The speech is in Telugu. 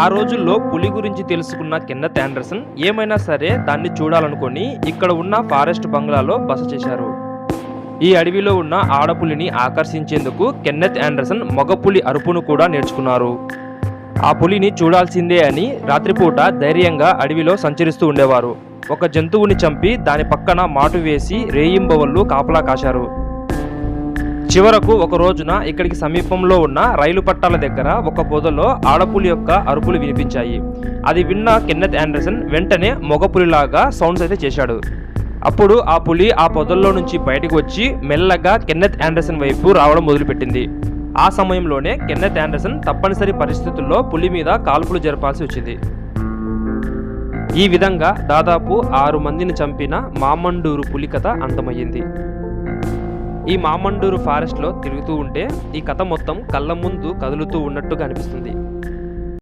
ఆ రోజుల్లో పులి గురించి తెలుసుకున్న కెన్నెత్ ఆండర్సన్ ఏమైనా సరే దాన్ని చూడాలనుకొని ఇక్కడ ఉన్న ఫారెస్ట్ బంగ్లాలో బస చేశారు. ఈ అడవిలో ఉన్న ఆడపులిని ఆకర్షించేందుకు కెన్నెత్ ఆండర్సన్ మగపులి అరుపును కూడా నేర్చుకున్నారు. ఆ పులిని చూడాల్సిందే అని రాత్రిపూట ధైర్యంగా అడవిలో సంచరిస్తూ ఉండేవారు. ఒక జంతువుని చంపి దాని పక్కన మాటు వేసి రేయింబవళ్ళు కాపలా కాశారు. చివరకు ఒక రోజున ఇక్కడికి సమీపంలో ఉన్న రైలు పట్టాల దగ్గర ఒక పొదలో ఆడపులి యొక్క అరుపులు వినిపించాయి. అది విన్న కెన్నెత్ ఆండర్సన్ వెంటనే మగపులిలాగా సౌండ్స్ అయితే చేశాడు. అప్పుడు ఆ పులి ఆ పొదల్లో నుంచి బయటకు వచ్చి మెల్లగా కెన్నెత్ ఆండర్సన్ వైపు రావడం మొదలుపెట్టింది. ఆ సమయంలోనే కెన్నెత్ ఆండర్సన్ తప్పనిసరి పరిస్థితుల్లో పులి మీద కాల్పులు జరపాల్సి వచ్చింది. ఈ విధంగా దాదాపు 6 మందిని చంపిన మామండూరు పులి కథ అంతమయ్యింది. ఈ మామండూరు ఫారెస్ట్లో తిరుగుతూ ఉంటే ఈ కథ మొత్తం కళ్ళ ముందు కదులుతూ ఉన్నట్టుగా అనిపిస్తుంది.